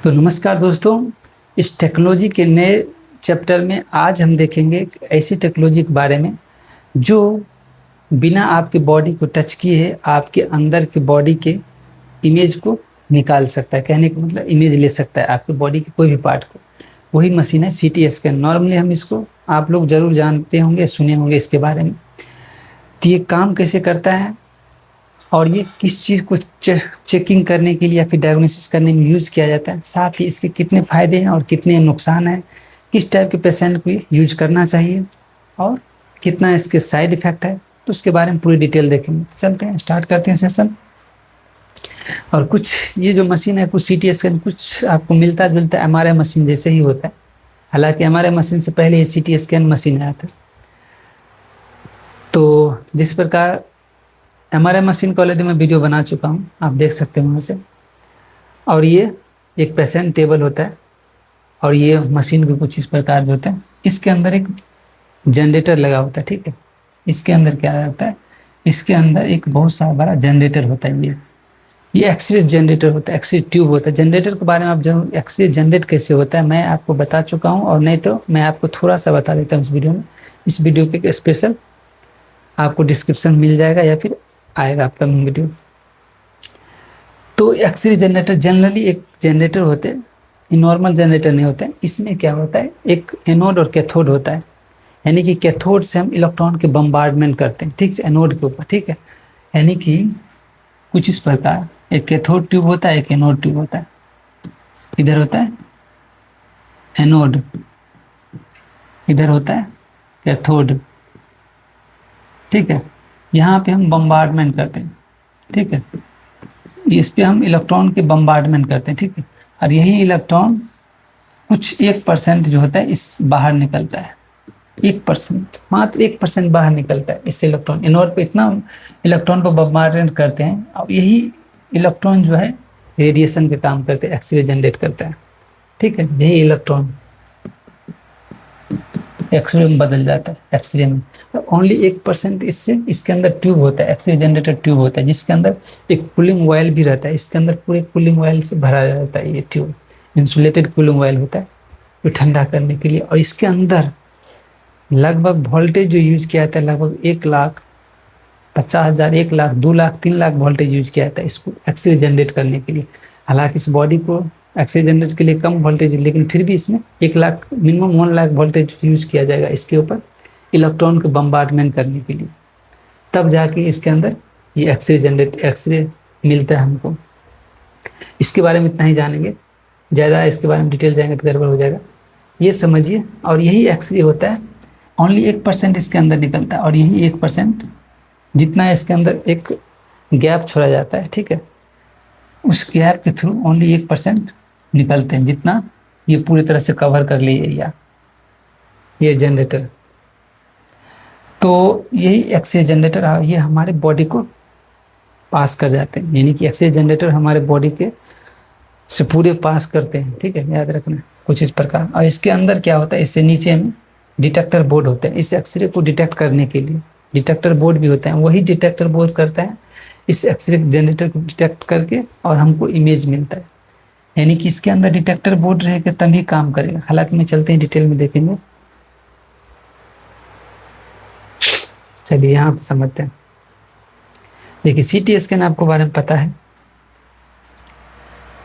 तो नमस्कार दोस्तों, इस टेक्नोलॉजी के नए चैप्टर में आज हम देखेंगे एक ऐसी टेक्नोलॉजी के बारे में जो बिना आपके बॉडी को टच किए आपके अंदर के बॉडी के इमेज को निकाल सकता है। कहने का मतलब इमेज ले सकता है आपके बॉडी के कोई भी पार्ट को। वही मशीन है सीटी स्कैन। नॉर्मली हम इसको आप लोग जरूर जानते होंगे, सुने होंगे इसके बारे में। तो ये काम कैसे करता है और ये किस चीज़ को चेकिंग करने के लिए या फिर डायग्नोसिस करने में यूज़ किया जाता है, साथ ही इसके कितने फ़ायदे हैं और कितने नुकसान हैं, किस टाइप के पेशेंट को यूज करना चाहिए और कितना इसके साइड इफ़ेक्ट है, तो उसके बारे में पूरी डिटेल देखेंगे। चलते हैं, स्टार्ट करते हैं सेशन। और कुछ ये जो मशीन है, कुछ सीटी स्कैन कुछ आपको मिलता जुलता एमआरआई मशीन जैसे ही होता है। हालांकि एमआरआई मशीन से पहले ये सीटी स्कैन मशीन आया था। तो जिस प्रकार एमआरआई मशीन का ऑलरेडी मैं वीडियो बना चुका हूँ, आप देख सकते हैं वहाँ से। और ये एक पेशेंट टेबल होता है और ये मशीन भी कुछ इस प्रकार जो होता है। इसके अंदर एक जनरेटर लगा होता है, ठीक है। इसके अंदर क्या रहता है, इसके अंदर एक बहुत सारा बड़ा जनरेटर होता है। ये एक्सरे जनरेटर होता है, एक्सरे ट्यूब होता है। जनरेटर के बारे में आप जरूर, एक्सरे जनरेट कैसे होता है मैं आपको बता चुका हूँ, और नहीं तो मैं आपको थोड़ा सा बता देता हूँ इस वीडियो में। इस वीडियो के स्पेशल आपको डिस्क्रिप्शन मिल जाएगा या फिर आएगा आपका वीडियो। तो एक्सरे जनरेटर जनरली एक जनरेटर होते हैं, नॉर्मल जनरेटर नहीं होते हैं। इसमें क्या होता है, एक एनोड और कैथोड होता है। यानी कि कैथोड से हम इलेक्ट्रॉन के बम्बार्डमेंट करते हैं, ठीक है, एनोड के ऊपर, ठीक है। यानी कि कुछ इस प्रकार एक कैथोड ट्यूब होता है, एक एनोड ट्यूब होता है। इधर होता है एनोड, इधर होता है कैथोड, ठीक है। यहाँ पे हम बम्बार्डमेंट करते हैं, ठीक है। इस पे हम इलेक्ट्रॉन के बम्बार्डमेंट करते हैं, ठीक है। और यही इलेक्ट्रॉन कुछ 1% जो होता है इस बाहर निकलता है। 1%, मात्र 1% बाहर निकलता है इससे इलेक्ट्रॉन। एनोड पे इतना इलेक्ट्रॉन पर बम्बार्डमेंट करते हैं और यही इलेक्ट्रॉन जो है रेडिएशन के काम करते हैं, एक्सरे जनरेट करता है, ठीक है। यही इलेक्ट्रॉन एक्सरे में बदल जाता है, एक्सरे में। ओनली 1% इससे, इसके अंदर ट्यूब होता है, एक्सरे जनरेटर ट्यूब होता है, जिसके अंदर एक कूलिंग ऑयल भी रहता है। इसके अंदर पूरे कूलिंग ऑयल से भरा रहता है। ये ट्यूब इंसुलेटेड कूलिंग ऑयल होता है जो ठंडा करने के लिए। और इसके अंदर लगभग वोल्टेज जो यूज किया जाता है, लगभग 1,50,000, 1 लाख, 2 लाख, 3 लाख वोल्टेज यूज किया जाता है इसको एक्सरे जनरेट करने के लिए। हालांकि इस बॉडी को एक्सरे जनरेट के लिए कम वोल्टेज, लेकिन फिर भी इसमें 1 lakh, minimum 1 lakh voltage use किया जाएगा इसके ऊपर इलेक्ट्रॉन को बम्बार्डमेंट करने के लिए। तब जाके इसके अंदर ये एक्सरे जनरेट, एक्सरे मिलता है हमको। इसके बारे में इतना ही जानेंगे, ज़्यादा इसके बारे में डिटेल जाएंगे तो गड़बड़ हो जाएगा, ये समझिए। और यही एक्सरे होता है, ओनली 1% इसके अंदर निकलता है। और यही 1% जितना इसके अंदर एक गैप छोड़ा जाता है, ठीक है, उस गैप के थ्रू ओनली 1% निकलते हैं, जितना ये पूरी तरह से कवर कर ली एरिया, ये जनरेटर। तो यही एक्सरे जनरेटर ये हमारे बॉडी को पास कर जाते हैं। यानी कि एक्सरे जनरेटर हमारे बॉडी के से पूरे पास करते हैं, ठीक है, याद रखना कुछ इस प्रकार। और इसके अंदर क्या होता है, इससे नीचे में डिटेक्टर बोर्ड होते हैं। इस एक्सरे को डिटेक्ट करने के लिए डिटेक्टर बोर्ड भी होता है। वही डिटेक्टर बोर्ड करता है इस एक्सरे जनरेटर को डिटेक्ट करके, और हमको इमेज मिलता है। यानी कि इसके अंदर डिटेक्टर बोर्ड रहेगा तभी काम करेगा। हालांकि मैं चलते हैं डिटेल में देखेंगे। चलिए यहाँ पे समझते हैं। देखिए सीटी स्कैन आपको बारे में पता है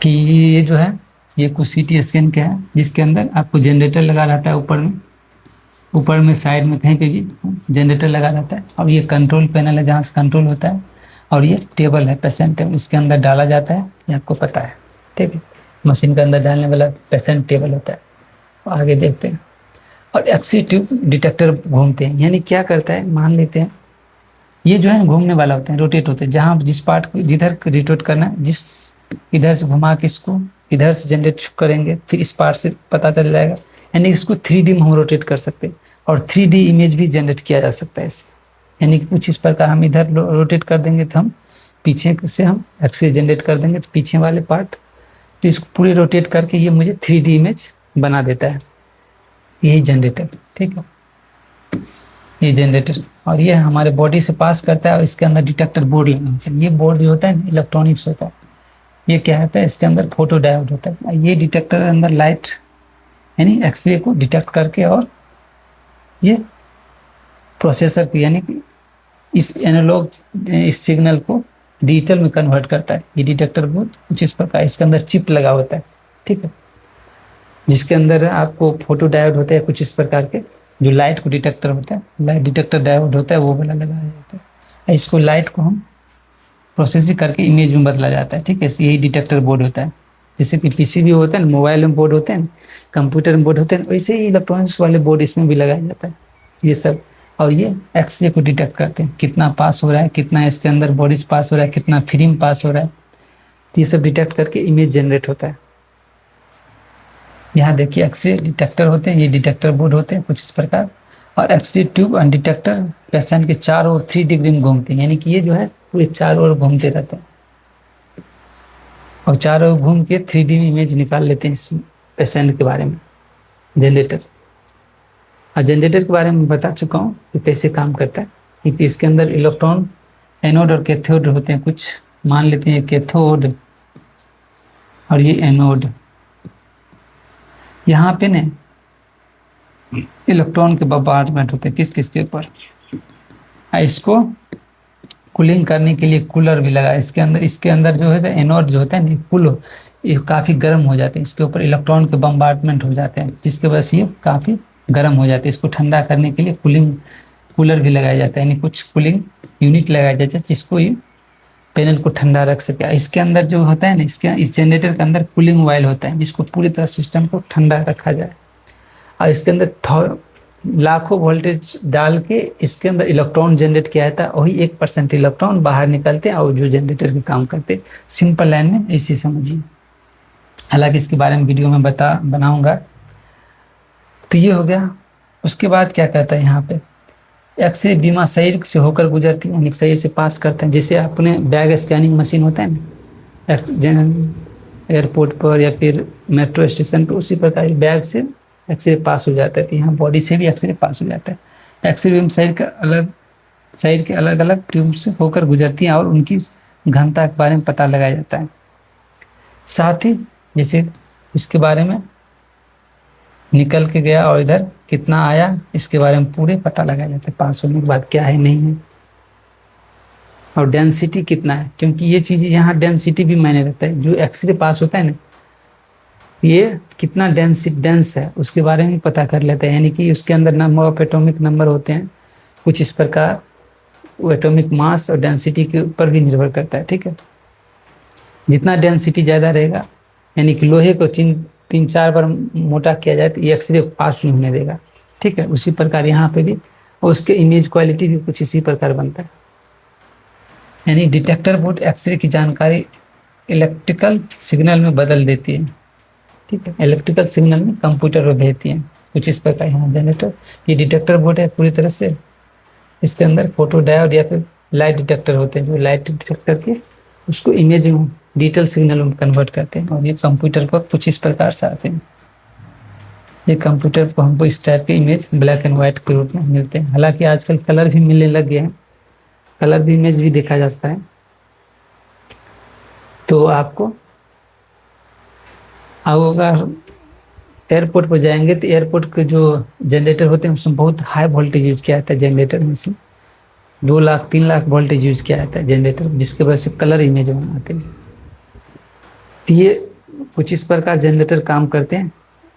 कि ये जो है, ये कुछ सीटी स्कैन क्या है, जिसके अंदर आपको जनरेटर लगा रहता है ऊपर में साइड में कहीं पे भी जनरेटर लगा रहता है। और ये कंट्रोल पैनल है जहाँ से कंट्रोल होता है। और ये टेबल है, पेशेंट टेबल, इसके अंदर डाला जाता है, ये आपको पता है, ठीक है। मशीन के अंदर डालने वाला पेशेंट टेबल होता है। आगे देखते हैं। और एक्सरे ट्यूब डिटेक्टर घूमते हैं। यानी क्या करता है, मान लेते हैं ये जो है घूमने वाला होता है, रोटेट होते हैं। जहाँ जिस पार्ट को जिधर रोटेट करना है, जिस इधर से घुमा के इसको इधर से जनरेट करेंगे, फिर इस पार्ट से पता चल जाएगा। यानी इसको 3D में हम रोटेट कर सकते हैं और 3D इमेज भी जनरेट किया जा सकता है इससे। यानी कि कुछ इस प्रकार हम इधर रोटेट कर देंगे तो हम पीछे से हम एक्सरे जनरेट कर देंगे, तो पीछे वाले पार्ट, तो इसको पूरे रोटेट करके ये मुझे 3D इमेज बना देता है, यही जनरेटर, ठीक है, ये जनरेटर। और ये हमारे बॉडी से पास करता है और इसके अंदर डिटेक्टर बोर्ड लगा होता है। ये बोर्ड जो होता है इलेक्ट्रॉनिक्स होता है। ये क्या होता है, इसके अंदर फोटो डायोड होता है। ये डिटेक्टर के अंदर लाइट यानी एक्सरे को डिटेक्ट करके और ये प्रोसेसर को यानी कि इस एनालॉग इस सिग्नल को डिजिटल में कन्वर्ट करता है। ये डिटेक्टर बहुत कुछ इस प्रकार, इसके अंदर चिप लगा होता है, ठीक है, जिसके अंदर आपको फोटो डायोड होते हैं कुछ इस प्रकार के, जो लाइट को डिटेक्टर होता है, लाइट डिटेक्टर डायोड होता है, वो वाला लगाया जाता है। इसको लाइट को हम प्रोसेसिंग करके इमेज में बदला जाता है, ठीक है। यही डिटेक्टर बोर्ड होता है। जैसे कि पीसीबी होता है ना, मोबाइल में बोर्ड होते हैं, कंप्यूटर में बोर्ड होते हैं, वैसे ही इलेक्ट्रॉनिक्स वाले बोर्ड इसमें भी लगाया जाता है ये सब। और ये एक्सरे को डिटेक्ट करते हैं, कितना पास हो रहा है, कितना इसके अंदर बॉडीज पास हो रहा है, कितना फिल्म पास हो रहा है, ये सब डिटेक्ट करके इमेज जनरेट होता है। यहाँ देखिए एक्सरे डिटेक्टर होते हैं, ये डिटेक्टर बोर्ड होते हैं कुछ इस प्रकार। और एक्सरे ट्यूब और डिटेक्टर पेशेंट के चारों ओर 3 डिग्री में घूमते हैं, यानी कि ये जो है पूरे चारों ओर घूमते रहते हैं और चारों ओर घूम के 3D इमेज निकाल लेते हैं इस पेशेंट के बारे में। जनरेटर, और जनरेटर के बारे में बता चुका हूँ कि कैसे काम करता है, क्योंकि इसके अंदर इलेक्ट्रॉन एनोड और कैथोड होते हैं। कुछ मान लेते हैं कैथोड और ये एनोड। यहाँ पे ने इलेक्ट्रॉन के बम्बार्डमेंट होते हैं किस किस के ऊपर। इसको कूलिंग करने के लिए कूलर भी लगा इसके अंदर। इसके अंदर जो है एनोड जो होता है ना, कूल, ये काफ़ी गर्म हो जाते हैं, इसके ऊपर इलेक्ट्रॉन के बम्बार्डमेंट हो जाते हैं, जिसके वजह से ये काफ़ी गर्म हो जाते हैं। इसको ठंडा करने के लिए कूलिंग कूलर भी लगाया जाता है, यानी कुछ कूलिंग यूनिट लगाया जाता है जिसको ये पैनल को ठंडा रख सके। इसके अंदर जो होता है ना, इस जनरेटर के अंदर कूलिंग ऑयल होता है जिसको पूरी तरह सिस्टम को ठंडा रखा जाए। और इसके अंदर लाखों वोल्टेज डाल के इसके अंदर इलेक्ट्रॉन जनरेट किया जाता है, वही 1% इलेक्ट्रॉन बाहर निकलते हैं और जो जनरेटर के काम करते हैं। सिंपल लाइन में ऐसे समझिए, हालांकि इसके बारे में वीडियो में बनाऊंगा। तो ये हो गया। उसके बाद क्या कहता है यहाँ पे, एक्सरे बीमा शरीर से होकर गुजरती है, यानी शरीर से पास करते हैं। जैसे अपने बैग स्कैनिंग मशीन होता है ना एयरपोर्ट पर या फिर मेट्रो स्टेशन पर, उसी प्रकार बैग से एक्सरे पास हो जाता है। तो यहाँ बॉडी से भी एक्सरे पास हो जाता है। एक्सरे बीम शरीर के अलग अलग ट्यूब से होकर गुजरती हैं और उनकी घनता के बारे में पता लगाया जाता है। साथ ही जैसे इसके बारे में निकल के गया और इधर कितना आया, इसके बारे में पूरे पता लगाया जाता है, पास होने के बाद क्या है नहीं है, और डेंसिटी कितना है, क्योंकि ये चीज़ यहाँ डेंसिटी भी मायने रखता है। जो एक्सरे पास होता है ना, ये कितना डेंस है उसके बारे में पता कर लेते हैं, यानी कि उसके अंदर नंबर ऑफ एटॉमिक नंबर होते हैं कुछ इस प्रकार। वो एटॉमिक मास और डेंसिटी के ऊपर भी निर्भर करता है, ठीक है। जितना डेंसिटी ज़्यादा रहेगा, यानी कि लोहे को 3-4 बार मोटा किया जाए तो ये एक्सरे पास नहीं होने देगा, ठीक है। उसी प्रकार यहाँ पे भी, और उसके इमेज क्वालिटी भी कुछ इसी प्रकार बनता है। यानी डिटेक्टर बोर्ड एक्सरे की जानकारी इलेक्ट्रिकल सिग्नल में बदल देती है, ठीक है। इलेक्ट्रिकल सिग्नल में कंप्यूटर में भेजती है कुछ इस प्रकार। यहाँ जनरेटर, ये डिटेक्टर बोर्ड है पूरी तरह से। इसके अंदर फोटो डायोड या फिर लाइट डिटेक्टर होते हैं, जो लाइट डिटेक्ट करके उसको इमेज में डिजिटल सिग्नल में कन्वर्ट करते हैं, और ये कंप्यूटर पर कुछ इस प्रकार से आते हैं। ये कंप्यूटर को हमको इस टाइप के इमेज ब्लैक एंड व्हाइट के रूप में मिलते हैं। हालांकि आजकल कलर भी मिलने लग गए हैं, कलर भी इमेज भी देखा जा सकता है। तो आपको अगर एयरपोर्ट पर जाएंगे तो एयरपोर्ट के जो जनरेटर होते हैं उसमें बहुत हाई वोल्टेज यूज किया जाता है। जनरेटर में से 2 लाख 3 लाख वोल्टेज यूज किया जाता है जनरेटर, जिसके वजह से कलर इमेज बनाते हैं। तो ये कुछ इस प्रकार जनरेटर काम करते हैं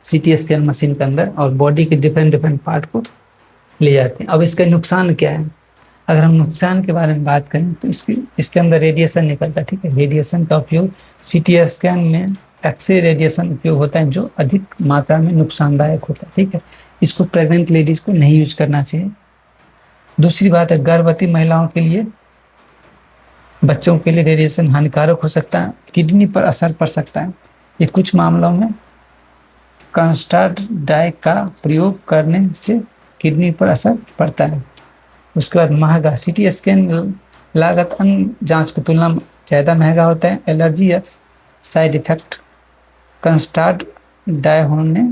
CT स्कैन मशीन के अंदर, और बॉडी के डिफरेंट पार्ट को ले जाते हैं। अब इसका नुकसान क्या है, अगर हम नुकसान के बारे में बात करें तो इसके अंदर रेडिएशन निकलता है, ठीक है। रेडिएशन का उपयोग CT स्कैन में एक्सरे रेडिएशन उपयोग होता है जो अधिक मात्रा में नुकसानदायक होता है, ठीक है। इसको प्रेग्नेंट लेडीज को नहीं यूज करना चाहिए। दूसरी बात है, गर्भवती महिलाओं के लिए, बच्चों के लिए रेडिएशन हानिकारक हो सकता है, किडनी पर असर पड़ सकता है। ये कुछ मामलों में कंस्टार्ड डाई का प्रयोग करने से किडनी पर असर पड़ता है। उसके बाद महंगा, CT स्कैन लागत अन्य जांच की तुलना में ज़्यादा महंगा होता है। एलर्जी या साइड इफेक्ट, कंस्टार्ड डाई होने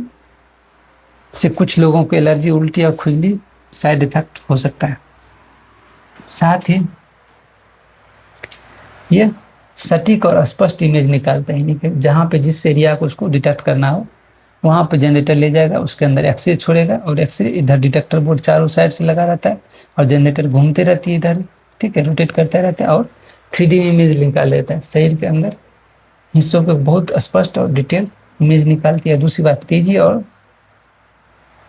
से कुछ लोगों को एलर्जी, उल्टी और खुजली साइड इफेक्ट हो सकता है। साथ ही ये सटीक और स्पष्ट इमेज निकालता है, यानी कि जहाँ पे जिस एरिया को उसको डिटेक्ट करना हो वहाँ पे जनरेटर ले जाएगा, उसके अंदर एक्सरे छोड़ेगा और एक्सरे इधर डिटेक्टर बोर्ड चारों साइड से लगा रहता है और जनरेटर घूमते रहती है इधर, ठीक है, रोटेट करता रहता है और 3D में इमेज निकाल लेता है। शरीर के अंदर हिस्सों को बहुत स्पष्ट और डिटेल इमेज निकालती है। दूसरी बात,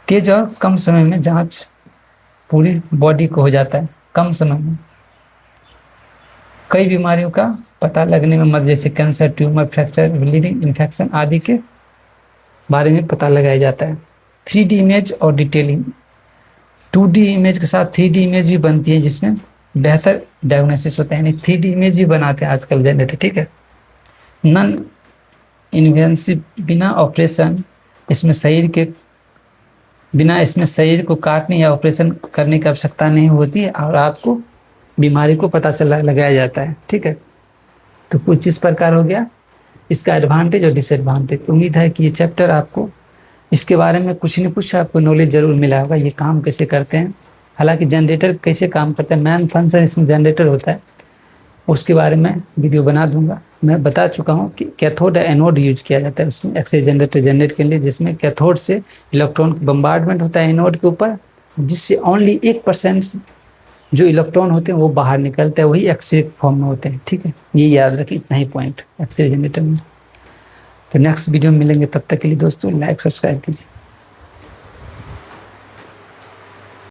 तेज और कम समय में जांच पूरी बॉडी को हो जाता है, कम समय में। कई बीमारियों का पता लगने में मदद, जैसे cancer, tumour, fracture, bleeding, infection आदि के बारे में पता लगाया जाता है। 3D इमेज और डिटेलिंग, 2D इमेज के साथ 3D इमेज भी बनती है जिसमें बेहतर डायग्नोसिस होता है, यानी 3D इमेज भी बनाते हैं आजकल जनरेटर, ठीक है। नॉन इन्वेसिव, बिना ऑपरेशन, इसमें शरीर को काटने या ऑपरेशन करने की आवश्यकता नहीं होती है और आपको बीमारी को पता चला लगाया जाता है, ठीक है। तो कुछ इस प्रकार हो गया इसका एडवांटेज और डिसएडवांटेज। उम्मीद है कि ये चैप्टर आपको इसके बारे में कुछ न कुछ आपको नॉलेज जरूर मिला होगा, ये काम कैसे करते हैं। हालांकि जनरेटर कैसे काम करता है, मेन फंक्शन इसमें जनरेटर होता है, उसके बारे में वीडियो बना दूंगा। मैं बता चुका हूँ कि कैथोड या एनोड यूज किया जाता है उसमें एक्सरे जनरेटर जनरेट के लिए, जिसमें कैथोड से इलेक्ट्रॉन बम्बार्डमेंट होता है एनोड के ऊपर, जिससे ओनली 1% जो इलेक्ट्रॉन होते हैं वो बाहर निकलते हैं, वही एक्सरे फॉर्म में होते हैं, ठीक है। ये याद रखिए, इतना ही पॉइंट एक्सरे जनरेटर में। तो नेक्स्ट वीडियो में मिलेंगे, तब तक के लिए दोस्तों लाइक सब्सक्राइब कीजिए।